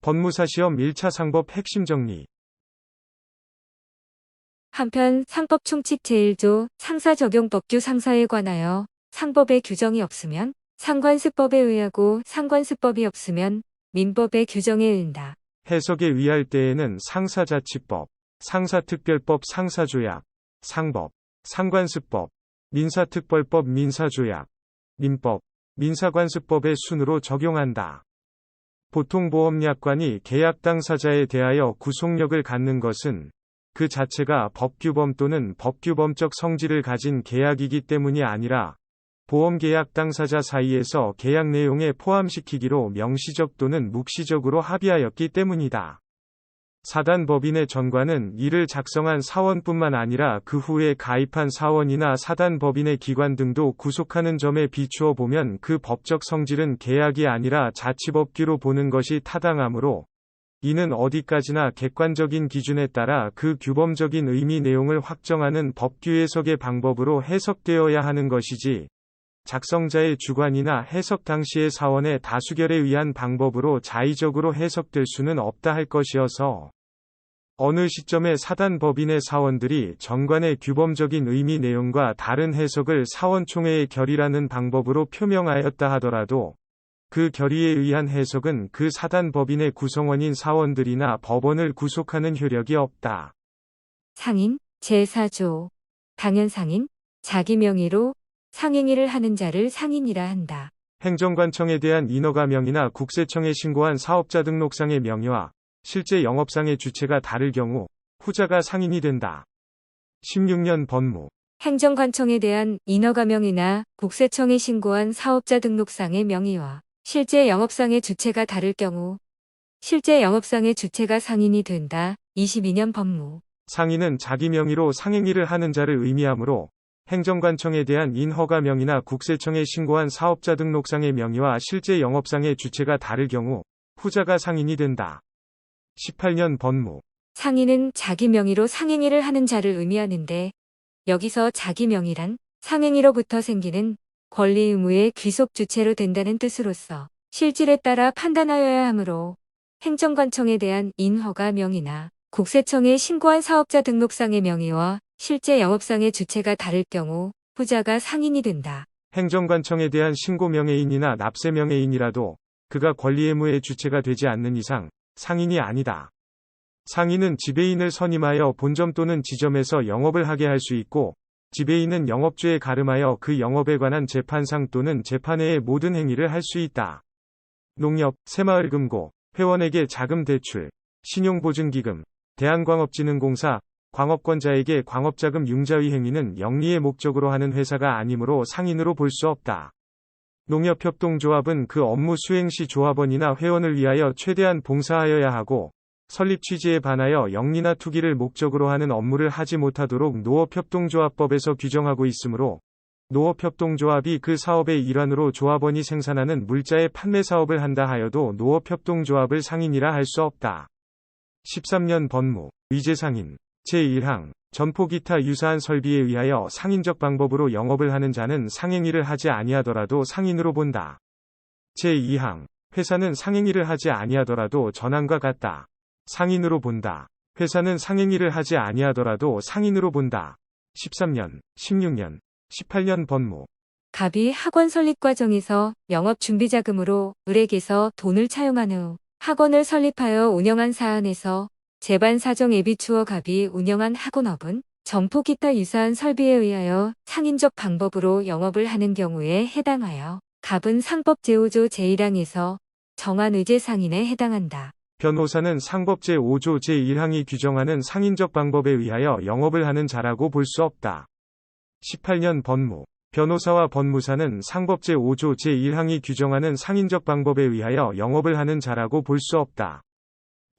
법무사 시험 1차 상법 핵심 정리. 한편 상법 총칙 제1조 상사적용법규 상사에 관하여 상법에 규정이 없으면 상관습법에 의하고 상관습법이 없으면 민법의 규정에 의한다. 해석에 의할 때에는 상사자치법, 상사특별법 상사조약, 상법, 상관습법, 민사특벌법 민사조약, 민법, 민사관습법의 순으로 적용한다. 보통 보험약관이 계약 당사자에 대하여 구속력을 갖는 것은 그 자체가 법규범 또는 법규범적 성질을 가진 계약이기 때문이 아니라 보험계약 당사자 사이에서 계약 내용에 포함시키기로 명시적 또는 묵시적으로 합의하였기 때문이다. 사단법인의 전과는 이를 작성한 사원뿐만 아니라 그 후에 가입한 사원이나 사단법인의 기관 등도 구속하는 점에 비추어 보면 그 법적 성질은 계약이 아니라 자치법규로 보는 것이 타당하므로 이는 어디까지나 객관적인 기준에 따라 그 규범적인 의미 내용을 확정하는 법규 해석의 방법으로 해석되어야 하는 것이지 작성자의 주관이나 해석 당시의 사원의 다수결에 의한 방법으로 자의적으로 해석될 수는 없다 할 것이어서 어느 시점에 사단법인의 사원들이 전관의 규범적인 의미 내용과 다른 해석을 사원총회의 결의라는 방법으로 표명하였다 하더라도 그 결의에 의한 해석은 그 사단법인의 구성원인 사원들이나 법원을 구속하는 효력이 없다. 상인 제4조 당연상인 자기 명의로 상행위를 하는 자를 상인이라 한다. 행정관청에 대한 인허가명이나 국세청에 신고한 사업자 등록상의 명의와 실제 영업상의 주체가 다를 경우 후자가 상인이 된다. 16년 법무. 행정관청에 대한 인허가명이나 국세청에 신고한 사업자 등록상의 명의와 실제 영업상의 주체가 다를 경우 실제 영업상의 주체가 상인이 된다. 22년 법무. 상인은 자기 명의로 상행위를 하는 자를 의미하므로 행정관청에 대한 인허가명이나 국세청에 신고한 사업자 등록상의 명의와 실제 영업상의 주체가 다를 경우 후자가 상인이 된다. 18년 법무. 상인은 자기 명의로 상행위를 하는 자를 의미하는데 여기서 자기 명의란 상행위로부터 생기는 권리 의무의 귀속 주체로 된다는 뜻으로서 실질에 따라 판단하여야 하므로 행정관청에 대한 인허가 명의나 국세청에 신고한 사업자 등록상의 명의와 실제 영업상의 주체가 다를 경우 후자가 상인이 된다. 행정관청에 대한 신고 명예인이나 납세 명예인이라도 그가 권리 의무의 주체가 되지 않는 이상 상인이 아니다. 상인은 지배인을 선임하여 본점 또는 지점에서 영업을 하게 할 수 있고 지배인은 영업주에 가름하여 그 영업에 관한 재판상 또는 재판외의 모든 행위를 할 수 있다. 농협, 새마을금고, 회원에게 자금 대출, 신용보증기금, 대한광업진흥공사, 광업권자에게 광업자금 융자의 행위는 영리의 목적으로 하는 회사가 아니므로 상인으로 볼 수 없다. 농협협동조합은 그 업무 수행 시 조합원이나 회원을 위하여 최대한 봉사하여야 하고 설립 취지에 반하여 영리나 투기를 목적으로 하는 업무를 하지 못하도록 농업협동조합법에서 규정하고 있으므로 농업협동조합이 그 사업의 일환으로 조합원이 생산하는 물자의 판매 사업을 한다 하여도 농업협동조합을 상인이라 할 수 없다. 13년 법무. 위재상인. 제1항. 점포 기타 유사한 설비에 의하여 상인적 방법으로 영업을 하는 자는 상행위를 하지 아니하더라도 상인으로 본다. 제2항. 회사는 상행위를 하지 아니하더라도 전항과 같다. 상인으로 본다. 회사는 상행위를 하지 아니하더라도 상인으로 본다. 13년, 16년, 18년 법무. 갑이 학원 설립 과정에서 영업 준비 자금으로 을에게서 돈을 차용한 후 학원을 설립하여 운영한 사안에서 재반 사정에 비추어 갑이 운영한 학원업은 점포 기타 유사한 설비에 의하여 상인적 방법으로 영업을 하는 경우에 해당하여 갑은 상법 제5조 제1항에서 정한 의제상인에 해당한다. 변호사는 상법 제5조 제1항이 규정하는 상인적 방법에 의하여 영업을 하는 자라고 볼 수 없다. 18년 법무. 변호사와 법무사는 상법 제5조 제1항이 규정하는 상인적 방법에 의하여 영업을 하는 자라고 볼 수 없다.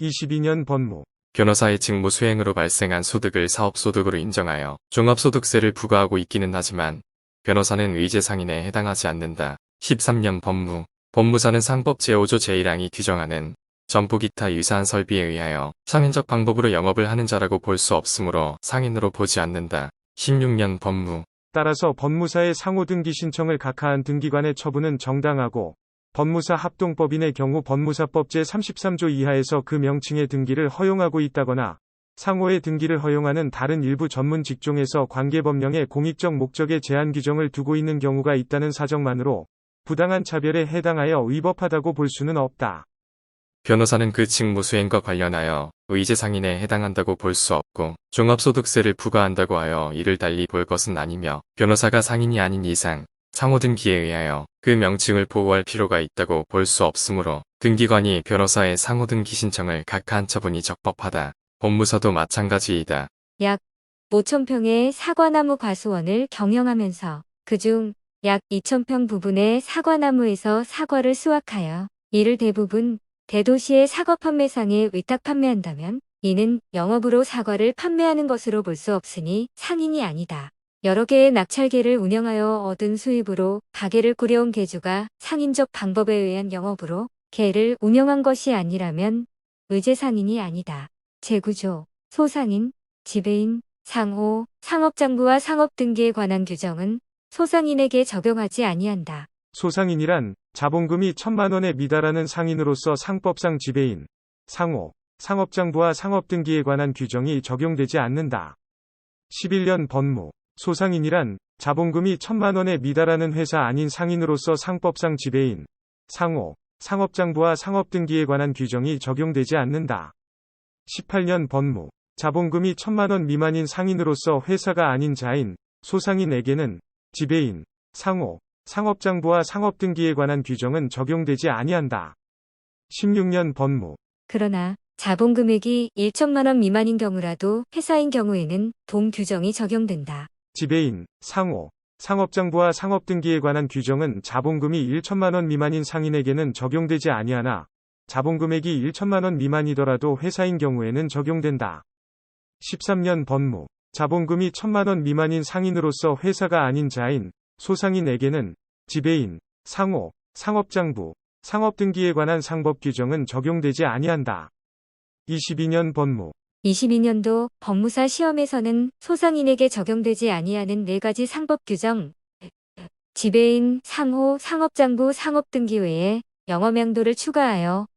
22년 법무. 변호사의 직무 수행으로 발생한 소득을 사업소득으로 인정하여 종합소득세를 부과하고 있기는 하지만 변호사는 의제상인에 해당하지 않는다. 13년 법무. 법무사는 상법 제5조 제1항이 규정하는 점포 기타 유사한 설비에 의하여 상인적 방법으로 영업을 하는 자라고 볼 수 없으므로 상인으로 보지 않는다. 16년 법무. 따라서 법무사의 상호등기 신청을 각하한 등기관의 처분은 정당하고 법무사 합동법인의 경우 법무사법 제33조 이하에서 그 명칭의 등기를 허용하고 있다거나 상호의 등기를 허용하는 다른 일부 전문 직종에서 관계법령에 공익적 목적의 제한 규정을 두고 있는 경우가 있다는 사정만으로 부당한 차별에 해당하여 위법하다고 볼 수는 없다. 변호사는 그 직무 수행과 관련하여 의제 상인에 해당한다고 볼 수 없고 종합소득세를 부과한다고 하여 이를 달리 볼 것은 아니며 변호사가 상인이 아닌 이상 상호 등기에 의하여 그 명칭을 보호할 필요가 있다고 볼 수 없으므로 등기관이 변호사의 상호 등기 신청을 각하한 처분이 적법하다. 법무사도 마찬가지이다. 약 5,000평의 사과나무 과수원을 경영하면서 그중 약 2,000평 부분의 사과나무에서 사과를 수확하여 이를 대부분 대도시의 사과 판매상에 위탁 판매한다면 이는 영업으로 사과를 판매하는 것으로 볼 수 없으니 상인이 아니다. 여러 개의 낙찰계를 운영하여 얻은 수입으로 가게를 꾸려온 계주가 상인적 방법에 의한 영업으로 개를 운영한 것이 아니라면 의제상인이 아니다. 재구조, 소상인, 지배인, 상호, 상업장부와 상업등기에 관한 규정은 소상인에게 적용하지 아니한다. 소상인이란 자본금이 1,000만 원에 미달하는 상인으로서 상법상 지배인, 상호, 상업장부와 상업등기에 관한 규정이 적용되지 않는다. 11년 법무. 소상인이란 자본금이 1,000만 원에 미달하는 회사 아닌 상인으로서 상법상 지배인, 상호, 상업장부와 상업등기에 관한 규정이 적용되지 않는다. 18년 법무. 자본금이 1,000만 원 미만인 상인으로서 회사가 아닌 자인, 소상인에게는 지배인, 상호, 상업장부와 상업등기에 관한 규정은 적용되지 아니한다. 16년 법무. 그러나 자본금액이 1천만 원 미만인 경우라도 회사인 경우에는 동 규정이 적용된다. 지배인, 상호, 상업장부와 상업등기에 관한 규정은 자본금이 1천만 원 미만인 상인에게는 적용되지 아니하나 자본금액이 1천만 원 미만이더라도 회사인 경우에는 적용된다. 13년 법무. 자본금이 1,000만 원 미만인 상인으로서 회사가 아닌 자인, 소상인에게는 지배인, 상호, 상업장부, 상업등기에 관한 상법 규정은 적용되지 아니한다. 22년 법무. 22년도 법무사 시험에서는 소상인에게 적용되지 아니하는 4가지 상법 규정, 지배인, 상호, 상업장부, 상업등기 외에 영어명도를 추가하여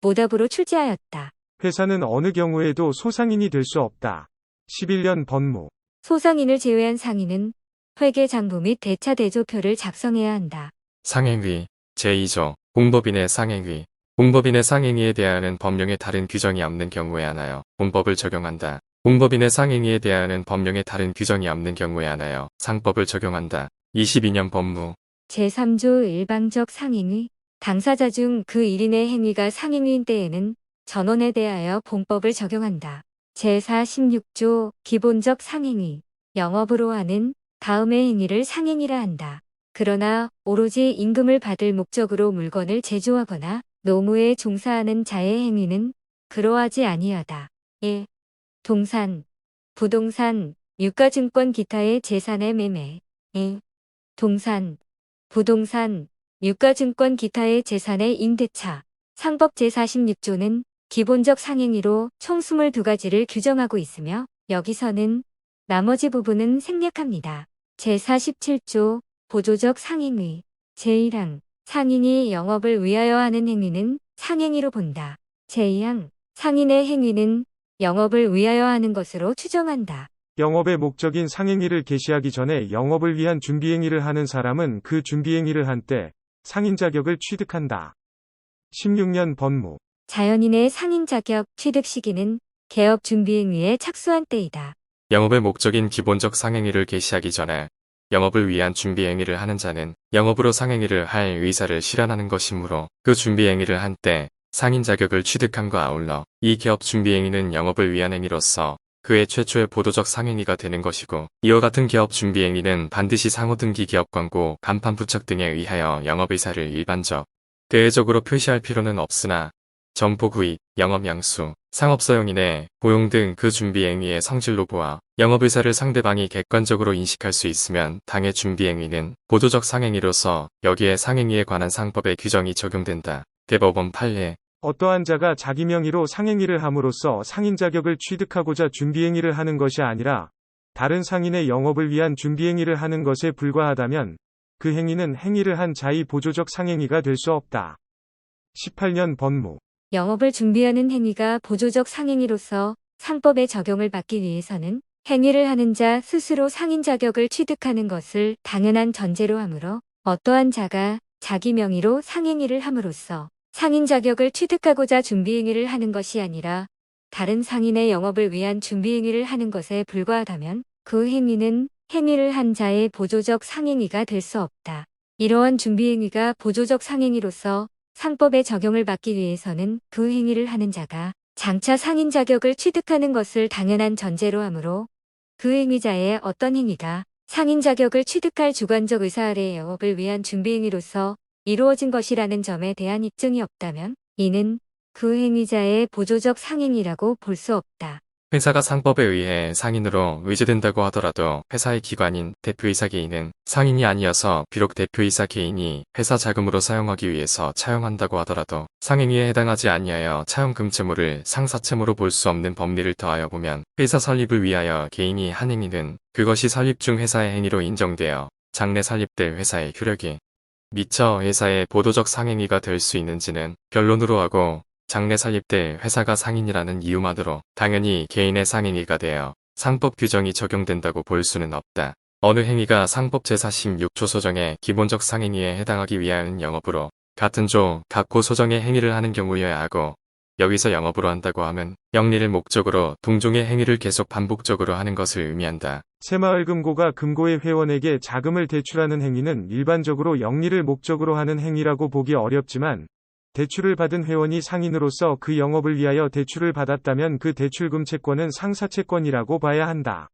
모답으로 출제하였다. 회사는 어느 경우에도 소상인이 될 수 없다. 11년 법무. 소상인을 제외한 상인은 회계장부 및 대차대조표를 작성해야 한다. 상행위 제2조 공법인의 상행위 공법인의 상행위에 대하여는 법령에 다른 규정이 없는 경우에 하나여 본법을 적용한다. 공법인의 상행위에 대하여는 법령에 다른 규정이 없는 경우에 하나여 상법을 적용한다. 22년 법무 제3조 일방적 상행위 당사자 중 그 1인의 행위가 상행위인 때에는 전원에 대하여 본법을 적용한다. 제46조 기본적 상행위 영업으로 하는 다음의 행위를 상행위라 한다. 그러나 오로지 임금을 받을 목적으로 물건을 제조하거나 노무에 종사하는 자의 행위는 그러하지 아니하다. 1. 동산, 부동산, 유가증권 기타의 재산의 매매. 2. 동산, 부동산, 유가증권 기타의 재산의 임대차. 상법 제46조는 기본적 상행위로 총 22가지를 규정하고 있으며 여기서는 나머지 부분은 생략합니다. 제47조 보조적 상행위 제1항 상인이 영업을 위하여 하는 행위는 상행위로 본다. 제2항 상인의 행위는 영업을 위하여 하는 것으로 추정한다. 영업의 목적인 상행위를 개시하기 전에 영업을 위한 준비행위를 하는 사람은 그 준비행위를 한 때 상인 자격을 취득한다. 16년 법무. 자연인의 상인 자격 취득 시기는 개업 준비행위에 착수한 때이다. 영업의 목적인 기본적 상행위를 개시하기 전에 영업을 위한 준비행위를 하는 자는 영업으로 상행위를 할 의사를 실현하는 것이므로 그 준비행위를 한 때 상인 자격을 취득함과 아울러 이 개업 준비행위는 영업을 위한 행위로서 그의 최초의 보도적 상행위가 되는 것이고 이와 같은 개업 준비행위는 반드시 상호등기 기업광고 간판 부착 등에 의하여 영업의사를 일반적, 대외적으로 표시할 필요는 없으나 점포구입, 영업양수, 상업서용인의 고용 등 그 준비행위의 성질로 보아 영업의사를 상대방이 객관적으로 인식할 수 있으면 당의 준비행위는 보도적 상행위로서 여기에 상행위에 관한 상법의 규정이 적용된다. 대법원 판례. 어떠한 자가 자기 명의로 상행위를 함으로써 상인 자격을 취득하고자 준비행위를 하는 것이 아니라 다른 상인의 영업을 위한 준비행위를 하는 것에 불과하다면 그 행위는 행위를 한 자의 보조적 상행위가 될 수 없다. 18년 법무. 영업을 준비하는 행위가 보조적 상행위로서 상법의 적용을 받기 위해서는 행위를 하는 자 스스로 상인 자격을 취득하는 것을 당연한 전제로 하므로 어떠한 자가 자기 명의로 상행위를 함으로써 상인 자격을 취득하고자 준비행위를 하는 것이 아니라 다른 상인의 영업을 위한 준비행위를 하는 것에 불과하다면 그 행위는 행위를 한 자의 보조적 상행위가 될 수 없다. 이러한 준비행위가 보조적 상행위로서 상법의 적용을 받기 위해서는 그 행위를 하는 자가 장차 상인 자격을 취득하는 것을 당연한 전제로 하므로 그 행위자의 어떤 행위가 상인 자격을 취득할 주관적 의사 아래의 영업을 위한 준비행위로서 이루어진 것이라는 점에 대한 입증이 없다면 이는 그 행위자의 보조적 상행위라고 볼 수 없다. 회사가 상법에 의해 상인으로 의제된다고 하더라도 회사의 기관인 대표이사 개인은 상인이 아니어서 비록 대표이사 개인이 회사 자금으로 사용하기 위해서 차용한다고 하더라도 상행위에 해당하지 아니하여 차용금채무를 상사채무로 볼 수 없는 법리를 더하여 보면 회사 설립을 위하여 개인이 한 행위는 그것이 설립 중 회사의 행위로 인정되어 장래 설립될 회사의 효력이 미처 회사의 보도적 상행위가 될 수 있는지는 변론으로 하고 장래 설립될 회사가 상인이라는 이유만으로 당연히 개인의 상행위가 되어 상법 규정이 적용된다고 볼 수는 없다. 어느 행위가 상법 제46조 소정의 기본적 상행위에 해당하기 위한 영업으로 같은 조 각호 소정의 행위를 하는 경우여야 하고 여기서 영업으로 한다고 하면 영리를 목적으로 동종의 행위를 계속 반복적으로 하는 것을 의미한다. 새마을금고가 금고의 회원에게 자금을 대출하는 행위는 일반적으로 영리를 목적으로 하는 행위라고 보기 어렵지만 대출을 받은 회원이 상인으로서 그 영업을 위하여 대출을 받았다면 그 대출금 채권은 상사채권이라고 봐야 한다.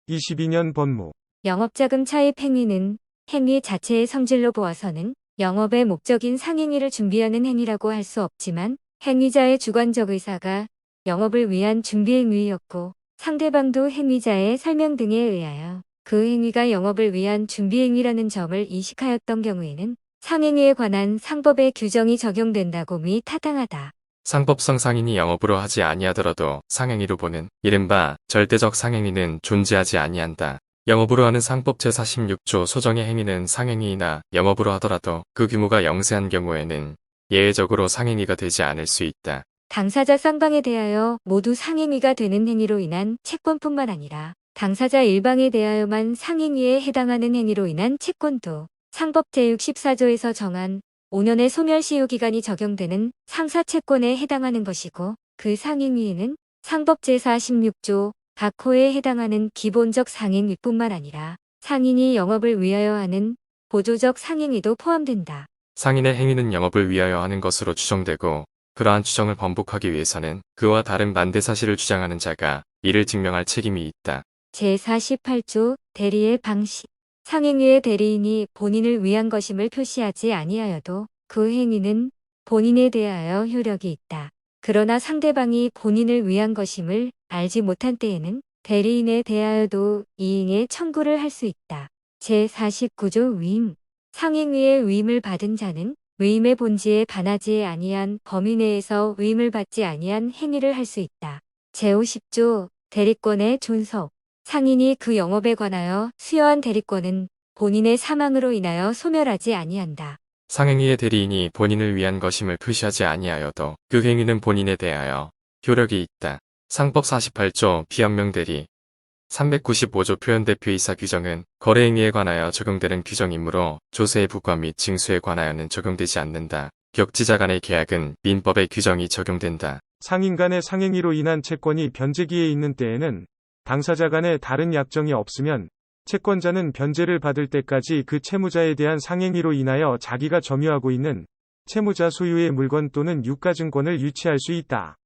22년 법무. 영업자금 차입 행위는 행위 자체의 성질로 보아서는 영업의 목적인 상행위를 준비하는 행위라고 할 수 없지만 행위자의 주관적 의사가 영업을 위한 준비행위였고 상대방도 행위자의 설명 등에 의하여 그 행위가 영업을 위한 준비행위라는 점을 인식하였던 경우에는 상행위에 관한 상법의 규정이 적용된다고 미 타당하다. 상법상 상인이 영업으로 하지 아니하더라도 상행위로 보는 이른바 절대적 상행위는 존재하지 아니한다. 영업으로 하는 상법 제46조 소정의 행위는 상행위이나 영업으로 하더라도 그 규모가 영세한 경우에는 예외적으로 상행위가 되지 않을 수 있다. 당사자 쌍방에 대하여 모두 상행위가 되는 행위로 인한 채권뿐만 아니라 당사자 일방에 대하여만 상행위에 해당하는 행위로 인한 채권도 상법 제64조에서 정한 5년의 소멸시효 기간이 적용되는 상사채권에 해당하는 것이고 그 상행위에는 상법 제46조 각호에 해당하는 기본적 상행위뿐만 아니라 상인이 영업을 위하여 하는 보조적 상행위도 포함된다. 상인의 행위는 영업을 위하여 하는 것으로 추정되고 그러한 추정을 번복하기 위해서는 그와 다른 반대 사실을 주장하는 자가 이를 증명할 책임이 있다. 제48조 대리의 방식. 상행위의 대리인이 본인을 위한 것임을 표시하지 아니하여도 그 행위는 본인에 대하여 효력이 있다. 그러나 상대방이 본인을 위한 것임을 알지 못한 때에는 대리인에 대하여도 이행의 청구를 할 수 있다. 제49조 위임. 상행위의 위임을 받은 자는 위임의 본질에 반하지 아니한 범위 내에서 위임을 받지 아니한 행위를 할 수 있다. 제50조 대리권의 존속. 상인이 그 영업에 관하여 수여한 대리권은 본인의 사망으로 인하여 소멸하지 아니한다. 상행위의 대리인이 본인을 위한 것임을 표시하지 아니하여도 그 행위는 본인에 대하여 효력이 있다. 상법 48조 비연명 대리 395조 표현대표이사 규정은 거래행위에 관하여 적용되는 규정이므로 조세의 부과 및 징수에 관하여는 적용되지 않는다. 격지자 간의 계약은 민법의 규정이 적용된다. 상인 간의 상행위로 인한 채권이 변제기에 있는 때에는 당사자 간에 다른 약정이 없으면 채권자는 변제를 받을 때까지 그 채무자에 대한 상행위로 인하여 자기가 점유하고 있는 채무자 소유의 물건 또는 유가증권을 유치할 수 있다.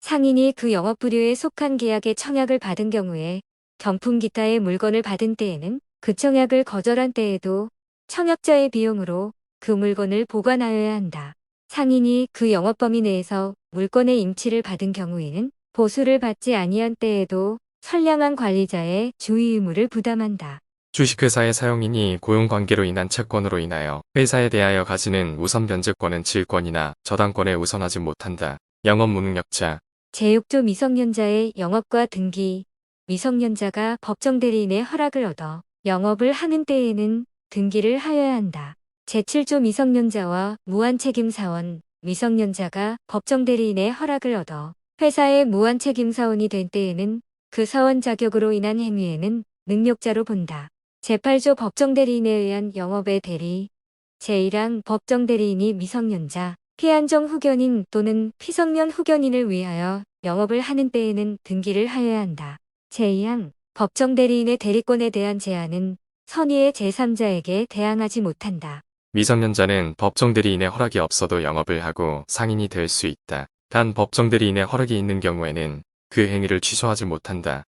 상인이 그 영업 부류에 속한 계약의 청약을 받은 경우에 경품 기타의 물건을 받은 때에는 그 청약을 거절한 때에도 청약자의 비용으로 그 물건을 보관하여야 한다. 상인이 그 영업 범위 내에서 물건의 임치를 받은 경우에는 보수를 받지 아니한 때에도 선량한 관리자의 주의 의무를 부담한다. 주식회사의 사용인이 고용관계로 인한 채권으로 인하여 회사에 대하여 가지는 우선 변제권은 질권이나 저당권에 우선하지 못한다. 영업 무능력자 제6조 미성년자의 영업과 등기. 미성년자가 법정 대리인의 허락을 얻어 영업을 하는 때에는 등기를 하여야 한다. 제7조 미성년자와 무한책임사원, 미성년자가 법정대리인의 허락을 얻어 회사의 무한책임사원이 된 때에는 그 사원 자격으로 인한 행위에는 능력자로 본다. 제8조 법정대리인에 의한 영업의 대리. 제1항 법정대리인이 미성년자, 피한정 후견인 또는 피성년 후견인을 위하여 영업을 하는 때에는 등기를 하여야 한다. 제2항 법정대리인의 대리권에 대한 제한은 선의의 제3자에게 대항하지 못한다. 미성년자는 법정대리인의 허락이 없어도 영업을 하고 상인이 될 수 있다. 단 법정대리인의 허락이 있는 경우에는 그 행위를 취소하지 못한다.